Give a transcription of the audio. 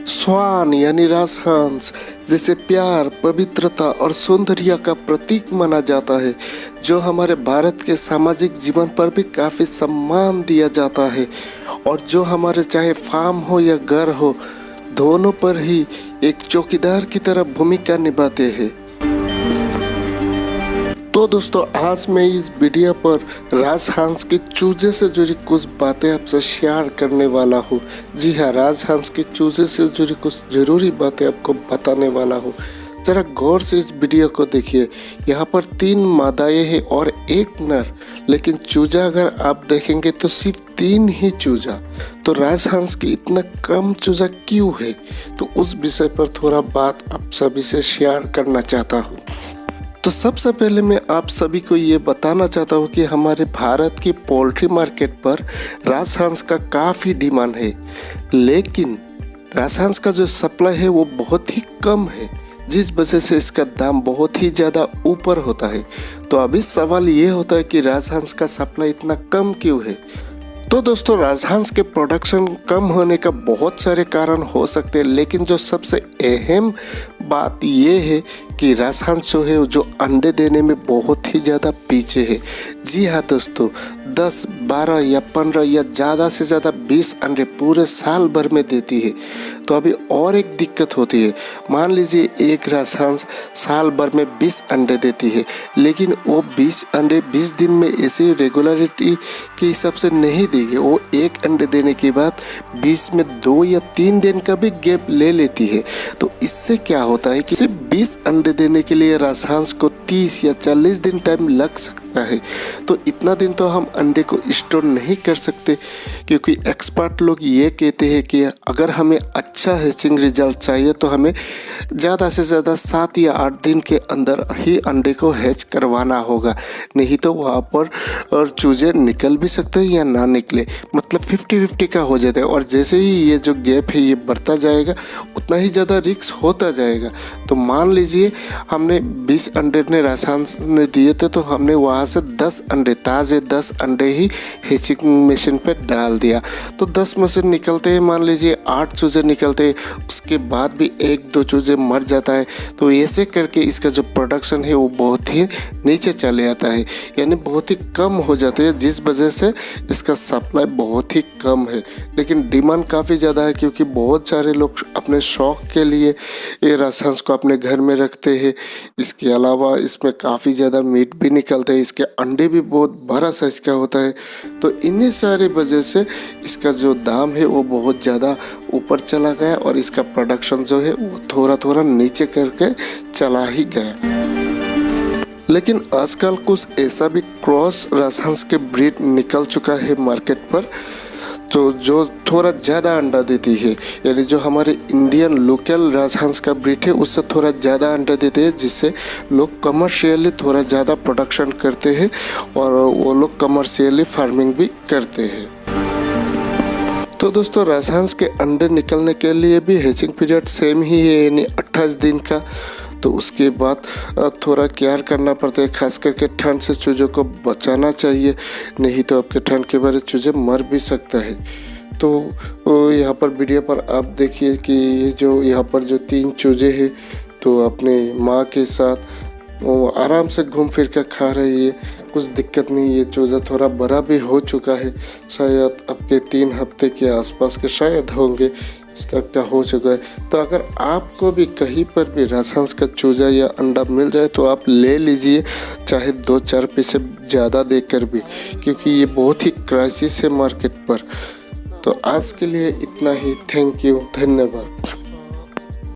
स्वान यानी राजहंस जिसे प्यार, पवित्रता और सौंदर्य का प्रतीक माना जाता है, जो हमारे भारत के सामाजिक जीवन पर भी काफी सम्मान दिया जाता है और जो हमारे चाहे फार्म हो या घर हो, दोनों पर ही एक चौकीदार की तरह भूमिका निभाते हैं। तो दोस्तों, आज मैं इस वीडियो पर राजहंस के चूजे से जुड़ी कुछ बातें आपसे शेयर करने वाला हूँ। जी हाँ, राजहंस के चूजे से जुड़ी कुछ जरूरी बातें आपको बताने वाला हूँ। जरा गौर से इस वीडियो को देखिए। यहाँ पर 3 मादाएं हैं और 1 नर, लेकिन चूजा अगर आप देखेंगे तो सिर्फ 3 ही चूजा। तो राजहंस की इतना कम चूजा क्यों है, तो उस विषय पर थोड़ा बात आप सभी से शेयर करना चाहता हूँ। तो सबसे पहले मैं आप सभी को ये बताना चाहता हूँ कि हमारे भारत की पोल्ट्री मार्केट पर राजहंस का काफ़ी डिमांड है, लेकिन राजहंस का जो सप्लाई है वो बहुत ही कम है, जिस वजह से इसका दाम बहुत ही ज़्यादा ऊपर होता है। तो अभी सवाल ये होता है कि राजहंस का सप्लाई इतना कम क्यों है। तो दोस्तों, राजहंस के प्रोडक्शन कम होने का बहुत सारे कारण हो सकते हैं, लेकिन जो सबसे अहम बात ये है कि राजहंस जो है जो अंडे देने में बहुत ही ज़्यादा पीछे है। जी हाँ दोस्तों, 10, 12 या 15 या ज़्यादा से ज़्यादा 20 अंडे पूरे साल भर में देती है। तो अभी और एक दिक्कत होती है, मान लीजिए एक राजहंस साल भर में 20 अंडे देती है, लेकिन वो 20 अंडे 20 दिन में ऐसे रेगुलरिटी के हिसाब से नहीं देगी। वो एक अंडे देने के बाद 20 में 2 या 3 दिन का भी गैप ले लेती है। तो इससे क्या होता है कि सिर्फ 20 अंडे देने के लिए राजहंस को 30 या 40 दिन टाइम लग सकता है। तो इतना दिन तो हम अंडे को स्टोर नहीं कर सकते, क्योंकि एक्सपर्ट लोग ये कहते हैं कि अगर हमें अच्छा हैचिंग रिजल्ट चाहिए तो हमें ज़्यादा से ज़्यादा 7 या 8 दिन के अंदर ही अंडे को हैच करवाना होगा, नहीं तो वहाँ पर और चूजे निकल भी सकते हैं या ना निकले, मतलब 50-50 का हो जाता है। और जैसे ही ये जो गैप है ये बढ़ता जाएगा, उतना ही ज़्यादा रिस्क होता जाएगा। तो मान लीजिए हमने 20 अंडे ने राजहंस ने दिए थे, तो हमने वहाँ से 10 अंडे ताज़े 10 अंडे ही हैचिंग मशीन पे डाल दिया। तो 10 मशीन निकलते हैं, मान लीजिए 8 चूजे निकलते हैं, उसके बाद भी 1-2 चूजे मर जाता है। तो ऐसे करके इसका जो प्रोडक्शन है वो बहुत ही नीचे चले आता है, यानी बहुत ही कम हो जाते हैं, जिस वजह से इसका सप्लाई बहुत ही कम है। लेकिन डिमांड काफ़ी ज़्यादा है, क्योंकि बहुत सारे लोग अपने शौक के लिए ये राजहंस को अपने घर में रखते हैं। इसके अलावा इसमें काफ़ी ज़्यादा मीट भी निकलता है, इसके अंडे भी बहुत बड़ा साइज का होता है। तो इन्हीं सारे वजह से इसका जो दाम है वो बहुत ज़्यादा ऊपर चला गया और इसका प्रोडक्शन जो है वो थोड़ा थोड़ा नीचे करके चला ही गया। लेकिन आजकल कुछ ऐसा भी क्रॉस राजहंस के ब्रीड निकल चुका है मार्केट पर, तो जो थोड़ा ज़्यादा अंडा देती है, यानी जो हमारे इंडियन लोकल राजहंस का ब्रीड है उससे थोड़ा ज़्यादा अंडा देते हैं, जिससे लोग कमर्शियली थोड़ा ज़्यादा प्रोडक्शन करते हैं और वो लोग कमर्शियली फार्मिंग भी करते हैं। तो दोस्तों, राजहंस के अंडे निकलने के लिए भी हैचिंग पीरियड सेम ही है, यानी 28 दिन का। तो उसके बाद थोड़ा केयर करना पड़ता है, खास करके ठंड से चूजों को बचाना चाहिए, नहीं तो आपके ठंड के बारे चूजे मर भी सकता है। तो यहाँ पर वीडियो पर आप देखिए कि ये जो यहाँ पर जो 3 चूजे हैं, तो अपने माँ के साथ वो आराम से घूम फिर कर खा रही है, कुछ दिक्कत नहीं। ये चूजा थोड़ा बड़ा भी हो चुका है, शायद आपके 3 हफ्ते के आसपास के शायद होंगे, इस टाइप का हो चुका है। तो अगर आपको भी कहीं पर भी राजहंस का चूजा या अंडा मिल जाए तो आप ले लीजिए, चाहे 2-4 पैसे ज़्यादा देकर भी, क्योंकि ये बहुत ही क्राइसिस है मार्केट पर। तो आज के लिए इतना ही। थैंक यू, धन्यवाद।